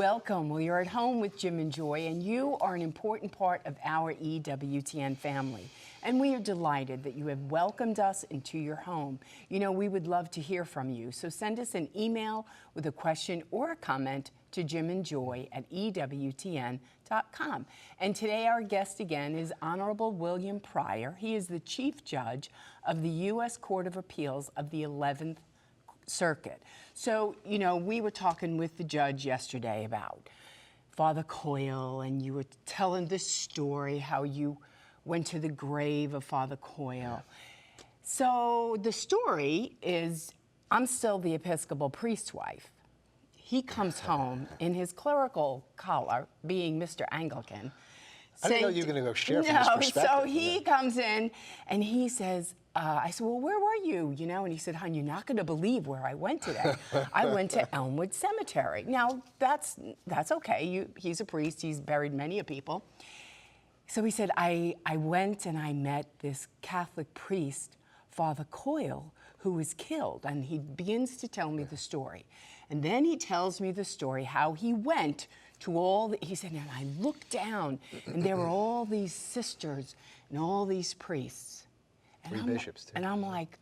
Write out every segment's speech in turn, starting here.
Welcome. Well, you're at home with Jim and Joy, and you are an important part of our EWTN family. And we are delighted that you have welcomed us into your home. You know, we would love to hear from you. So send us an email with a question or a comment to jimandjoy@ewtn.com. And today our guest again is Honorable William Pryor. He is the Chief Judge of the U.S. Court of Appeals of the 11th Circuit. So, you know, we were talking with the judge yesterday about Father Coyle, and you were telling this story, how you went to the grave of Father Coyle. So the story is, I'm still the Episcopal priest's wife. He comes home in his clerical collar, being Mr. Anglican. I didn't know you were going to go share from this perspective. So he comes in and he says, I said, well, where were you? You know, and he said, hon, you're not going to believe where I went today. I went to Elmwood Cemetery. Now, that's okay. He's a priest. He's buried many a people. So he said, I went and I met this Catholic priest, Father Coyle, who was killed. And he begins to tell me the story. And then he tells me the story, how he went to he said, and I looked down, and there were all these sisters and all these priests. And Three bishops, too. And I'm like,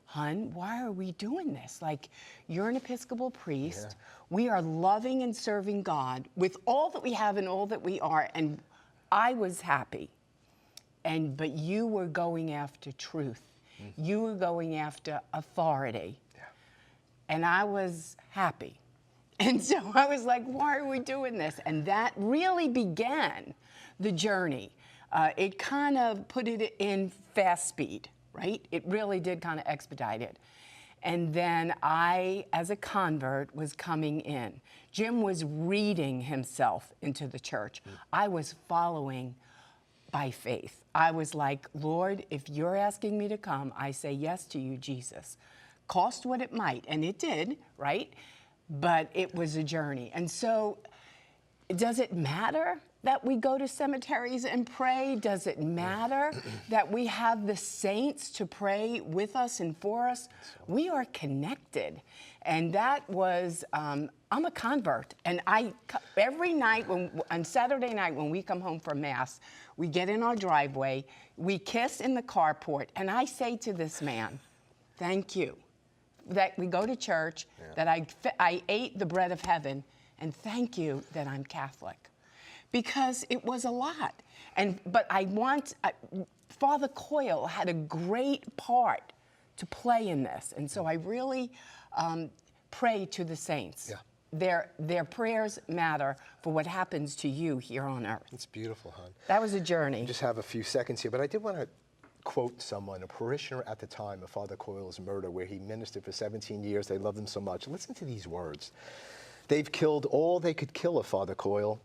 hon, why are we doing this? Like, you're an Episcopal priest. Yeah. We are loving and serving God with all that we have and all that we are. And I was happy. But you were going after truth. Mm-hmm. You were going after authority. Yeah. And I was happy. And so I was like, why are we doing this? And that really began the journey. It kind of put it in fast speed, right? It really did kind of expedite it. And then I, as a convert, was coming in. Jim was reading himself into the church. I was following by faith. I was like, Lord, if you're asking me to come, I say yes to you, Jesus. Cost what it might, and it did, right? But it was a journey. And so, does it matter that we go to cemeteries and pray? Does it matter that we have the saints to pray with us and for us? We are connected. And that was, I'm a convert. And every night, on Saturday night when we come home from Mass, we get in our driveway, we kiss in the carport, and I say to this man, thank you. That we go to church, that I ate the bread of heaven, and thank you that I'm Catholic. Because it was a lot. But Father Coyle had a great part to play in this. And so I really pray to the saints. Yeah. Their prayers matter for what happens to you here on earth. It's beautiful, hon. That was a journey. I just have a few seconds here, but I did want to quote someone, a parishioner at the time of Father Coyle's murder, where he ministered for 17 years. They loved him so much. Listen to these words. They've killed all they could kill of Father Coyle,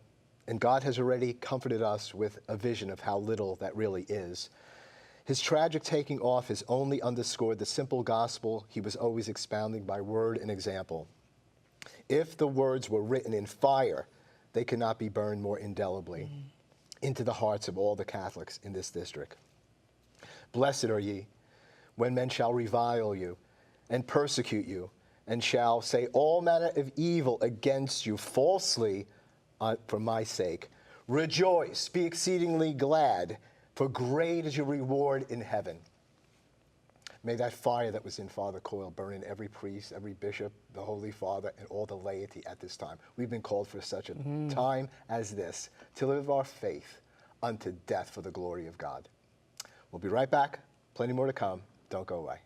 and God has already comforted us with a vision of how little that really is. His tragic taking off has only underscored the simple gospel he was always expounding by word and example. If the words were written in fire, they could not be burned more indelibly into the hearts of all the Catholics in this district. Blessed are ye, when men shall revile you, and persecute you, and shall say all manner of evil against you falsely for my sake. Rejoice, be exceedingly glad, for great is your reward in heaven. May that fire that was in Father Coyle burn in every priest, every bishop, the Holy Father, and all the laity at this time. We've been called for such a time as this, to live our faith unto death for the glory of God. We'll be right back. Plenty more to come. Don't go away.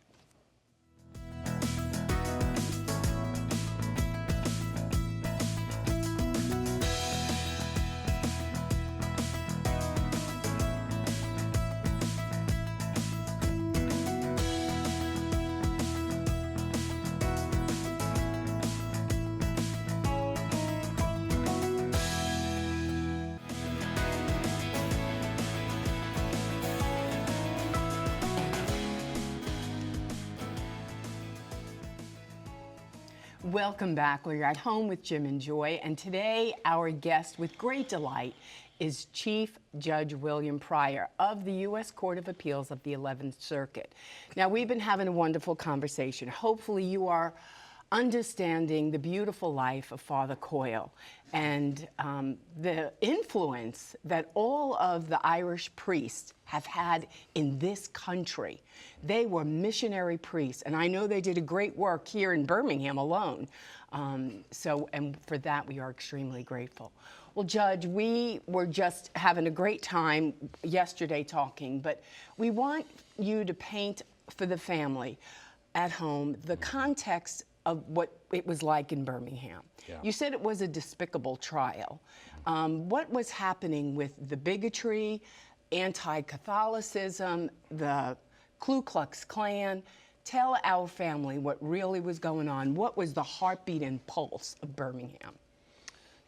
Welcome back. We're at home with Jim and Joy, and today our guest, with great delight, is Chief Judge William Pryor of the U.S. Court of Appeals of the 11th Circuit. Now, we've been having a wonderful conversation. Hopefully you are understanding the beautiful life of Father Coyle and the influence that all of the Irish priests have had in this country. They were missionary priests, and I know they did a great work here in Birmingham alone. And for that, we are extremely grateful. Well, Judge, we were just having a great time yesterday talking, but we want you to paint for the family at home the context of what it was like in Birmingham. Yeah. You said it was a despicable trial. What was happening with the bigotry, anti-Catholicism, the Ku Klux Klan? Tell our family what really was going on. What was the heartbeat and pulse of Birmingham?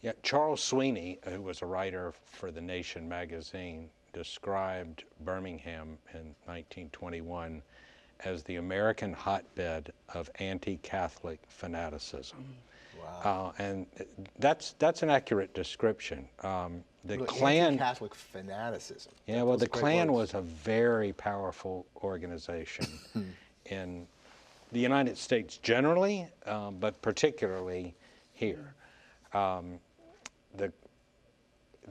Yeah, Charles Sweeney, who was a writer for The Nation magazine, described Birmingham in 1921 as the American hotbed of anti-Catholic fanaticism. Wow. And that's an accurate description. The Really, Klan, anti-Catholic fanaticism. yeah, well, Those the are great Klan words. was a very powerful organization in the United States generally, but particularly here. The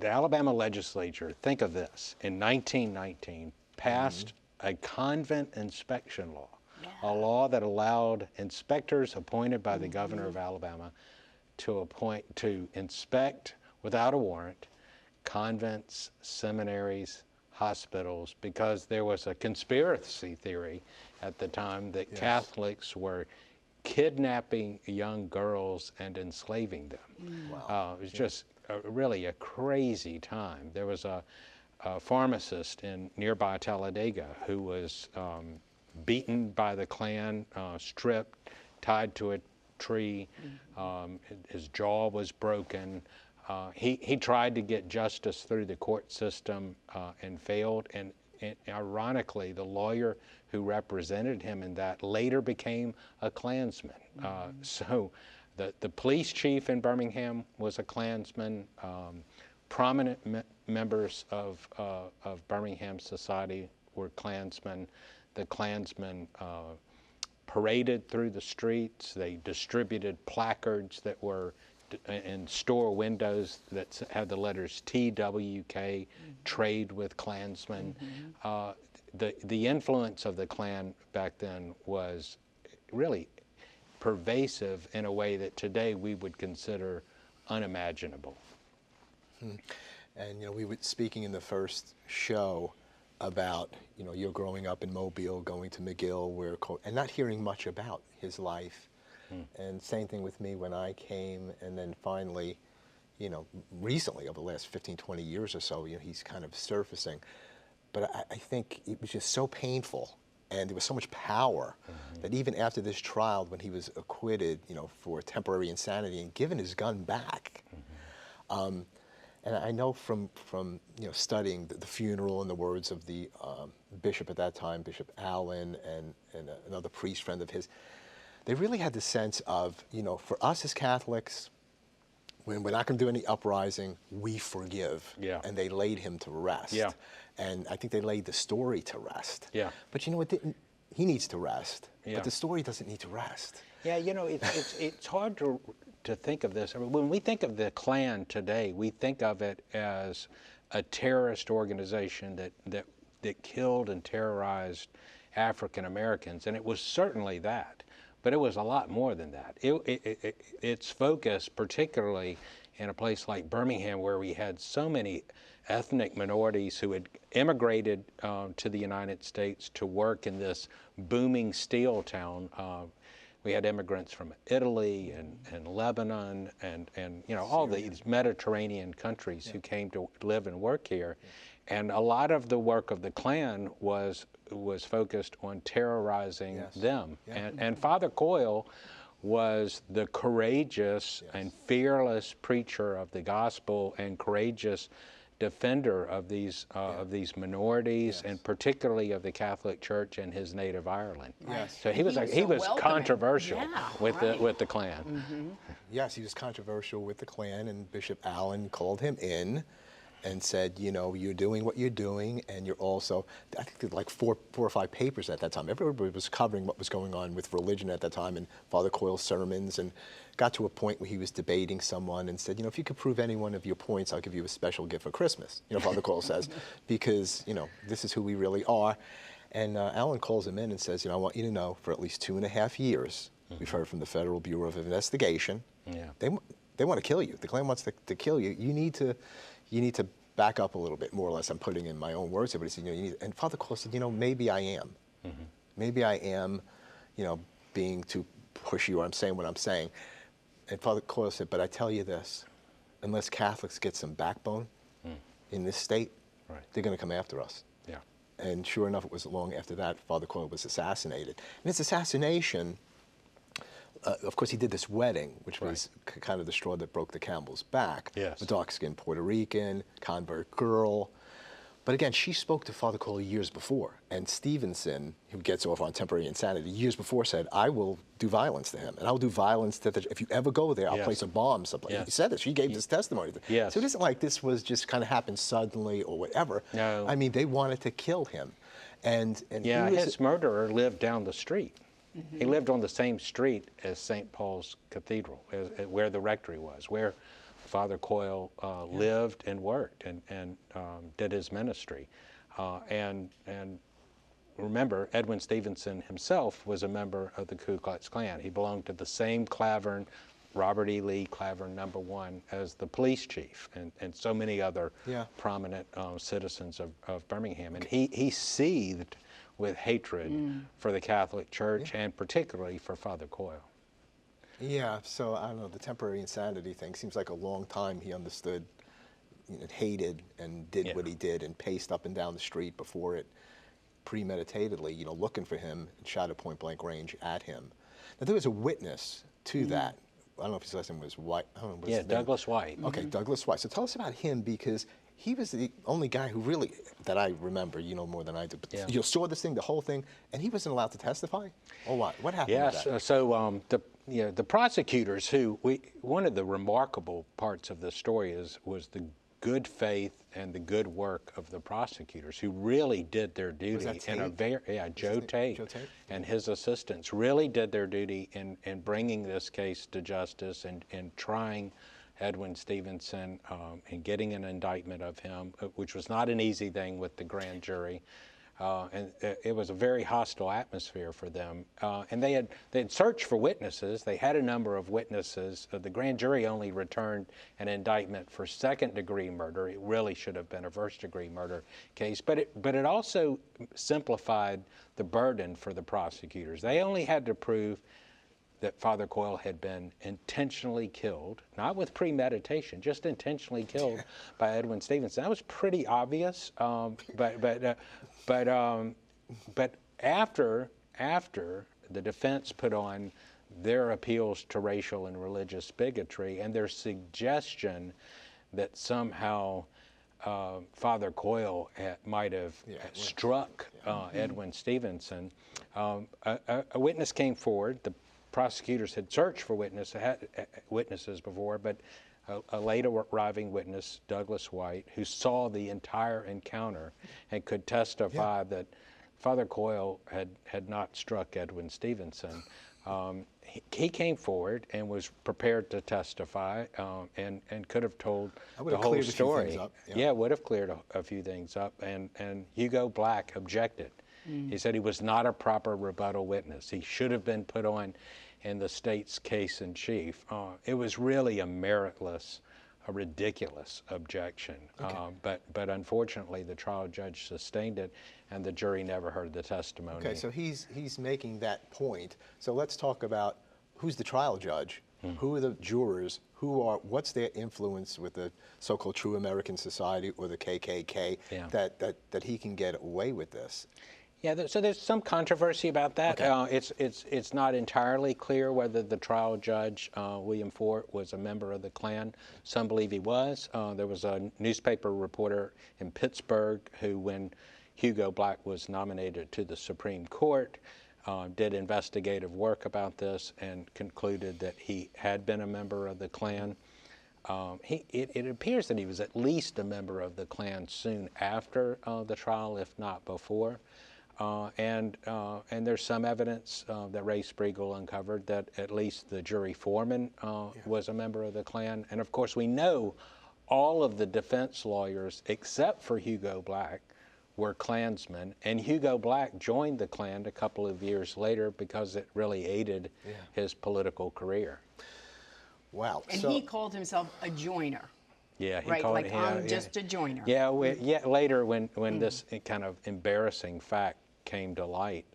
Alabama legislature, think of this, in 1919 passed a convent inspection law, a law that allowed inspectors appointed by the governor of Alabama to inspect without a warrant convents, seminaries, hospitals, because there was a conspiracy theory at the time that Catholics were kidnapping young girls and enslaving them. Wow. It was just really a crazy time. There was a pharmacist in nearby Talladega who was beaten by the Klan, stripped, tied to a tree. His jaw was broken. He tried to get justice through the court system and failed. And ironically, the lawyer who represented him in that later became a Klansman. So the police chief in Birmingham was a Klansman. Prominent members of Birmingham society were Klansmen. The Klansmen paraded through the streets. They distributed placards that were in store windows that had the letters TWK, trade with Klansmen. The influence of the Klan back then was really pervasive in a way that today we would consider unimaginable. And we were speaking in the first show about you're growing up in Mobile, going to McGill, and not hearing much about his life. And same thing with me when I came, and then finally, recently over the last 15, 20 years or so, he's kind of surfacing. But I think it was just so painful, and there was so much power that even after this trial, when he was acquitted, for temporary insanity and given his gun back. And I know from studying the funeral and the words of the bishop at that time, Bishop Allen, and another priest friend of his, they really had the sense of, for us as Catholics, when we're not going to do any uprising, we forgive. Yeah. And they laid him to rest. Yeah. And I think they laid the story to rest. Yeah. But he needs to rest. Yeah. But the story doesn't need to rest. Yeah, it's hard to think of this. I mean, when we think of the Klan today, we think of it as a terrorist organization that killed and terrorized African Americans, and it was certainly that. But it was a lot more than that. Its focus, particularly in a place like Birmingham, where we had so many ethnic minorities who had immigrated to the United States to work in this booming steel town. We had immigrants from Italy and Lebanon and all these Mediterranean countries who came to live and work here. And a lot of the work of the Klan was focused on terrorizing them. Yeah. And Father Coyle was the courageous and fearless preacher of the gospel and courageous defender of these minorities, and particularly of the Catholic Church in his native Ireland. Yes. So he was welcoming. controversial with the Klan. Yes, he was controversial with the Klan, and Bishop Allen called him in and said, you know, you're doing what you're doing, and you're also, I think there were like four or five papers at that time. Everybody was covering what was going on with religion at that time and Father Coyle's sermons, and got to a point where he was debating someone and said, you know, if you could prove any one of your points, I'll give you a special gift for Christmas, you know, Father Coyle says, because, you know, this is who we really are. And Alan calls him in and says, you know, I want you to know, for at least 2.5 years, we've heard from the Federal Bureau of Investigation, they want to kill you. The Klan wants to kill you. You need to back up a little bit, more or less. I'm putting in my own words here, but he said, you know, and Father Coyle said, you know, maybe I am. Maybe I am, you know, being too pushy, or I'm saying what I'm saying. And Father Coyle said, but I tell you this, unless Catholics get some backbone in this state, they're going to come after us. Yeah. And sure enough, it was long after that Father Coyle was assassinated. And his assassination, of course, he did this wedding, which was kind of the straw that broke the camel's back. Yes. A dark-skinned Puerto Rican, convert girl. But again, she spoke to Father Coyle years before. And Stevenson, who gets off on temporary insanity, years before said, I will do violence to him. And I'll do violence to the, if you ever go there, I'll place a bomb someplace. Yes. He said this. She gave this testimony. Yes. So it isn't like this was just kind of happened suddenly or whatever. No. I mean, they wanted to kill him. And Yeah, he was, his murderer lived down the street. He lived on the same street as St. Paul's Cathedral, where the rectory was, where Father Coyle lived and worked and did his ministry. And remember, Edwin Stevenson himself was a member of the Ku Klux Klan. He belonged to the same Clavern, Robert E. Lee Clavern No. 1, as the police chief and so many other prominent citizens of Birmingham. And he seethed with hatred for the Catholic Church and particularly for Father Coyle. Yeah, so I don't know, the temporary insanity thing seems like a long time he understood, you know, hated and did what he did and paced up and down the street before it premeditatedly, you know, looking for him and shot at point blank range at him. Now there was a witness to that. I don't know if his last name was White. I don't know what his name. Douglas White. Okay, Douglas White. So tell us about him, because he was the only guy who really, that I remember, you know more than I do, but you saw this thing, the whole thing, and he wasn't allowed to testify? Or what? What happened with that? So the prosecutors one of the remarkable parts of this story was the good faith and the good work of the prosecutors, who really did their duty in a very Joe Tate and his assistants really did their duty in bringing this case to justice and trying Edwin Stevenson and getting an indictment of him, which was not an easy thing with the grand jury. And it was a very hostile atmosphere for them. And they had searched for witnesses. They had a number of witnesses. The grand jury only returned an indictment for second-degree murder. It really should have been a first-degree murder case. But it also simplified the burden for the prosecutors. They only had to prove that Father Coyle had been intentionally killed, not with premeditation, just intentionally killed by Edwin Stevenson. That was pretty obvious, but after the defense put on their appeals to racial and religious bigotry and their suggestion that somehow Father Coyle might have struck Edwin Stevenson, a witness came forward. The prosecutors had searched for witnesses before, but a late arriving witness, Douglas White, who saw the entire encounter and could testify that Father Coyle had not struck Edwin Stevenson. He came forward and was prepared to testify and could have told the whole story. It would have cleared a few things up. And Hugo Black objected. He said he was not a proper rebuttal witness. He should have been put on in the state's case in chief. It was really a meritless, a ridiculous objection. But unfortunately, the trial judge sustained it, and the jury never heard the testimony. Okay, so he's making that point. So let's talk about who's the trial judge, who are the jurors, what's their influence with the so-called True American Society or the KKK that he can get away with this. Yeah, so there's some controversy about that. Okay. It's not entirely clear whether the trial judge, William Fort, was a member of the Klan. Some believe he was. There was a newspaper reporter in Pittsburgh who, when Hugo Black was nominated to the Supreme Court, did investigative work about this and concluded that he had been a member of the Klan. It appears that he was at least a member of the Klan soon after the trial, if not before. And there's some evidence that Ray Spriegel uncovered that at least the jury foreman was a member of the Klan. And of course, we know all of the defense lawyers, except for Hugo Black, were Klansmen. And Hugo Black joined the Klan a couple of years later because it really aided his political career. Wow. And so, he called himself a joiner. Yeah, he Right, called like it, I'm just a joiner. Yeah, later when this kind of embarrassing fact came to light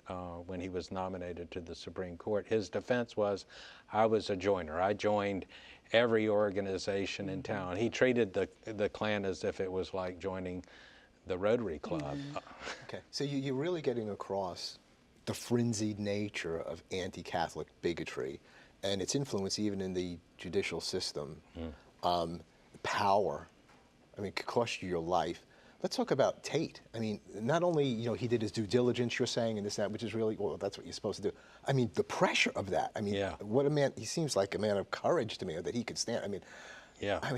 when he was nominated to the Supreme Court, his defense was, I was a joiner. I joined every organization in town. He treated the Klan as if it was like joining the Rotary Club. okay, so you're really getting across the frenzied nature of anti-Catholic bigotry and its influence even in the judicial system. Power, I mean, could cost you your life. Let's talk about Tate. I mean, not only, he did his due diligence, you're saying, and this, that, which is really, well, that's what you're supposed to do. I mean, the pressure of that. I mean, what a man, he seems like a man of courage to me, that he could stand. I mean,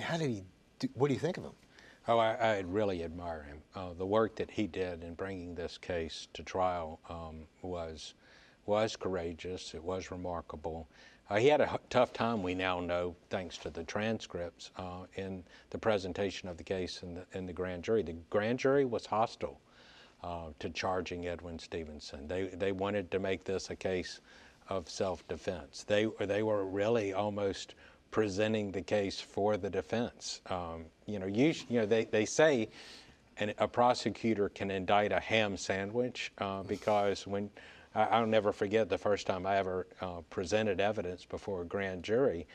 how did he do, what do you think of him? Oh, I really admire him. The work that he did in bringing this case to trial was courageous. It was remarkable. He had a tough time, we now know, thanks to the transcripts, in the presentation of the case in the grand jury. The grand jury was hostile to charging Edwin Stevenson. They wanted to make this a case of self-defense. They were really almost presenting the case for the defense. They say a prosecutor can indict a ham sandwich because when I'll never forget the first time I ever presented evidence before a grand jury.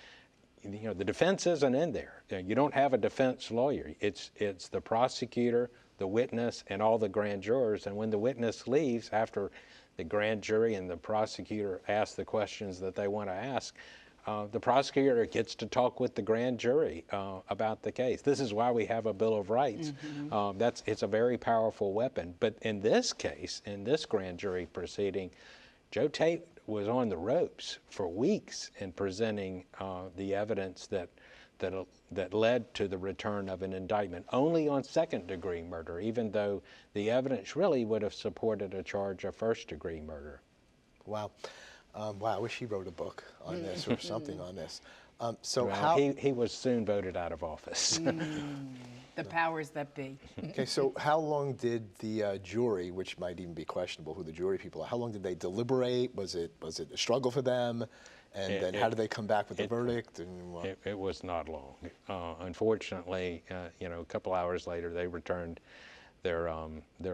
The defense isn't in there. You don't have a defense lawyer. It's the prosecutor, the witness, and all the grand jurors. And when the witness leaves after the grand jury and the prosecutor ask the questions that they want to ask, the prosecutor gets to talk with the grand jury about the case. This is why we have a Bill of Rights. It's a very powerful weapon. But in this case, in this grand jury proceeding, Joe Tate was on the ropes for weeks in presenting the evidence that led to the return of an indictment only on second-degree murder, even though the evidence really would have supported a charge of first-degree murder. Wow. Wow, I wish he wrote a book on this or something on this. He was soon voted out of office. The powers that be. Okay, so how long did the jury, which might even be questionable who the jury people are, how long did they deliberate? Was it a struggle for them? And then how did they come back with the verdict? And, it was not long. Unfortunately, a couple hours later, they returned their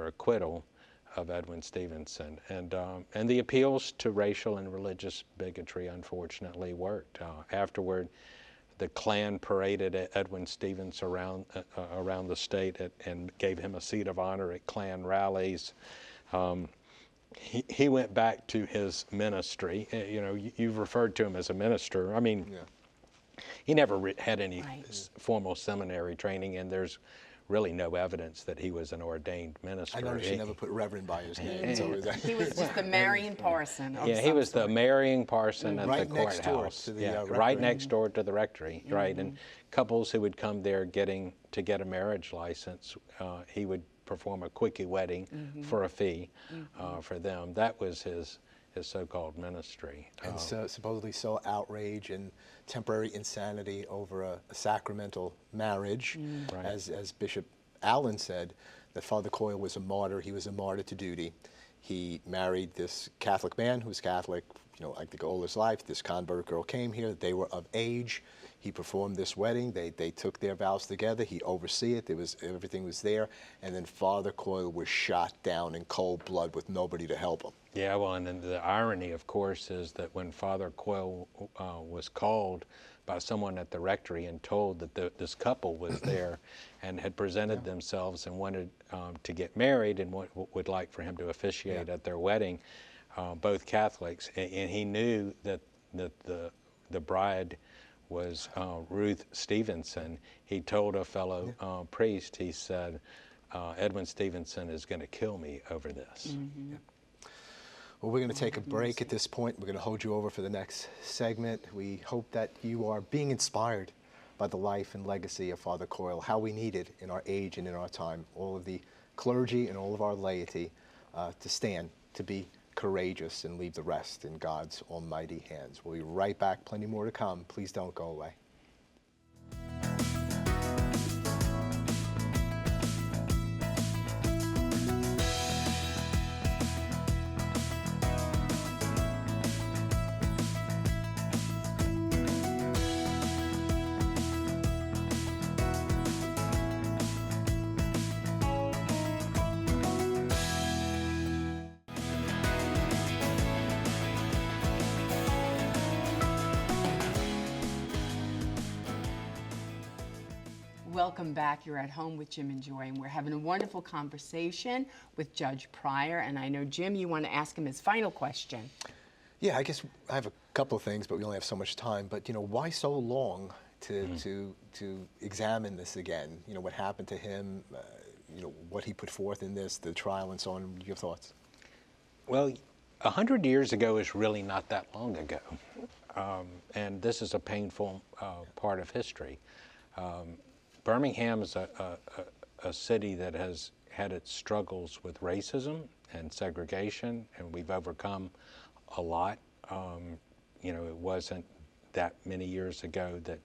acquittal of Edwin Stevenson, and the appeals to racial and religious bigotry unfortunately worked. Afterward, the Klan paraded Edwin Stevenson around the state and gave him a seat of honor at Klan rallies. He went back to his ministry. You've referred to him as a minister. I mean, he never had any formal seminary training, and there's really no evidence that he was an ordained minister. I noticed you never put Reverend by his name. He was just the Marian parson. He was the marrying parson at right the next door courthouse. to the right next door to the rectory. Right, and couples who would come there to get a marriage license, he would perform a quickie wedding for a fee for them. That was his so-called ministry. And supposedly saw outrage and temporary insanity over a sacramental marriage. As Bishop Allen said, that Father Coyle was a martyr. He was a martyr to duty. He married this Catholic man who was Catholic, I think all his life. This convert girl came here. They were of age. He performed this wedding. They took their vows together. He oversaw it. Everything was there. And then Father Coyle was shot down in cold blood with nobody to help him. Yeah, well, and then the irony, of course, is that when Father Coyle was called by someone at the rectory and told that this couple was there and had presented themselves and wanted to get married and would like for him to officiate at their wedding, both Catholics, and he knew that the bride was Ruth Stevenson. He told a fellow priest, he said, Edwin Stevenson is going to kill me over this. Well, we're going to take a break at this point. We're going to hold you over for the next segment. We hope that you are being inspired by the life and legacy of Father Coyle, how we need it in our age and in our time, all of the clergy and all of our laity to stand, to be courageous, and leave the rest in God's almighty hands. We'll be right back. Plenty more to come. Please don't go away. Welcome back. You're at home with Jim and Joy, and we're having a wonderful conversation with Judge Pryor. And I know, Jim, you want to ask him his final question. Yeah, I guess I have a couple of things, but we only have so much time. But, why so long to examine this again? What happened to him, what he put forth in this, the trial and so on. Your thoughts? Well, 100 years ago is really not that long ago. And this is a painful part of history. Birmingham is a city that has had its struggles with racism and segregation, and we've overcome a lot. It wasn't that many years ago that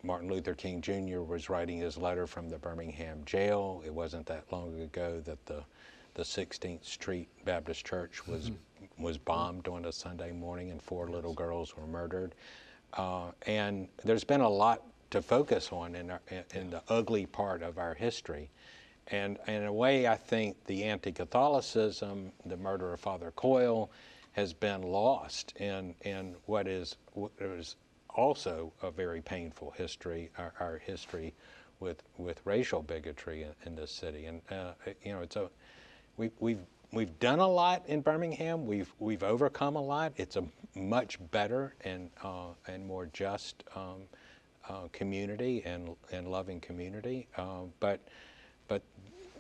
Martin Luther King Jr. was writing his letter from the Birmingham jail. It wasn't that long ago that the 16th Street Baptist Church was bombed on a Sunday morning and 4 little girls were murdered. And there's been a lot to focus on in the ugly part of our history. And in a way, I think the anti-Catholicism, the murder of Father Coyle, has been lost in what is also a very painful history, our history with racial bigotry in this city. And we've done a lot in Birmingham. We've overcome a lot. It's a much better and more just community and loving community. But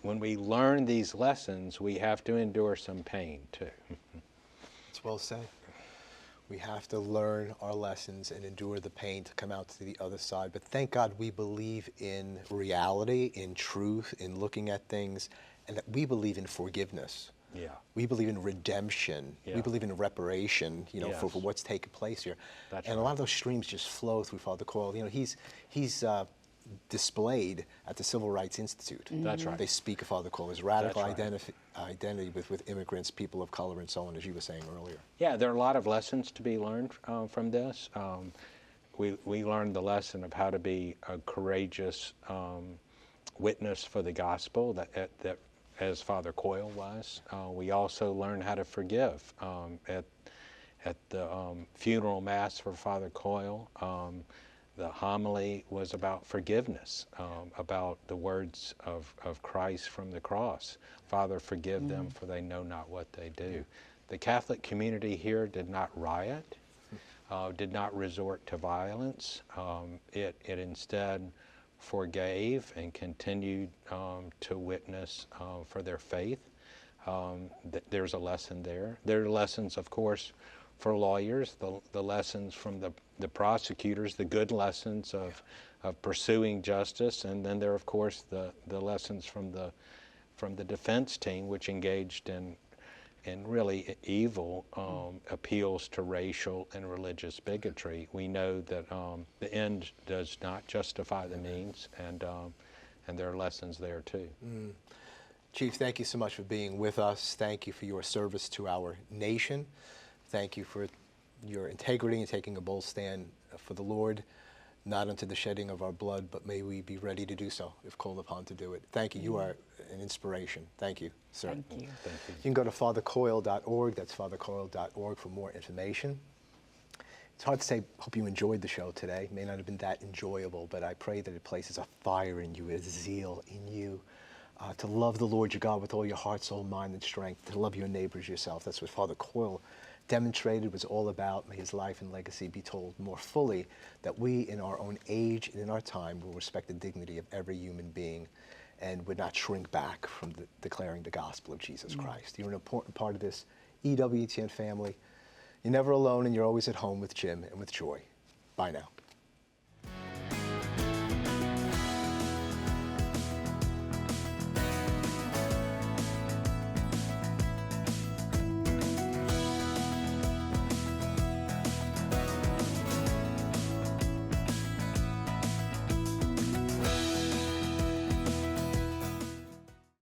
when we learn these lessons, we have to endure some pain too. It's well said. We have to learn our lessons and endure the pain to come out to the other side. But thank God we believe in reality, in truth, in looking at things, and that we believe in forgiveness. Yeah. We believe in redemption. Yeah. We believe in reparation, Yes. for what's taken place here. That's and right. a lot of those streams just flow through Father Coyle. He's displayed at the Civil Rights Institute. That's right. They speak of Father Coyle, his radical That's right. identity with immigrants, people of color, and so on, as you were saying earlier. Yeah, there are a lot of lessons to be learned from this. We learned the lesson of how to be a courageous witness for the gospel, that as Father Coyle was. We also learned how to forgive. At the funeral mass for Father Coyle, the homily was about forgiveness, about the words of Christ from the cross. Father, forgive them, for they know not what they do. The Catholic community here did not riot, did not resort to violence. It instead forgave and continued to witness for their faith. There's a lesson there. There are lessons, of course, for lawyers, the lessons from the prosecutors, the good lessons of pursuing justice, and then there are, of course, the lessons from the defense team, which engaged in really evil appeals to racial and religious bigotry. We know that the end does not justify the means, and there are lessons there too. Chief, thank you so much for being with us. Thank you for your service to our nation. Thank you for your integrity and taking a bold stand for the Lord, not unto the shedding of our blood, but may we be ready to do so if called upon to do it. Thank you. You are an inspiration. Thank you, sir. Thank you. Thank you. You can go to fathercoyle.org. That's fathercoyle.org for more information. It's hard to say, hope you enjoyed the show today. It may not have been that enjoyable, but I pray that it places a fire in you, a zeal in you, to love the Lord your God with all your heart, soul, mind, and strength, to love your neighbors yourself. That's what Father Coyle demonstrated was all about. May his life and legacy be told more fully, that we in our own age and in our time will respect the dignity of every human being and would not shrink back from declaring the gospel of Jesus Christ. You're an important part of this EWTN family. You're never alone, and you're always at home with Jim and with Joy. Bye now.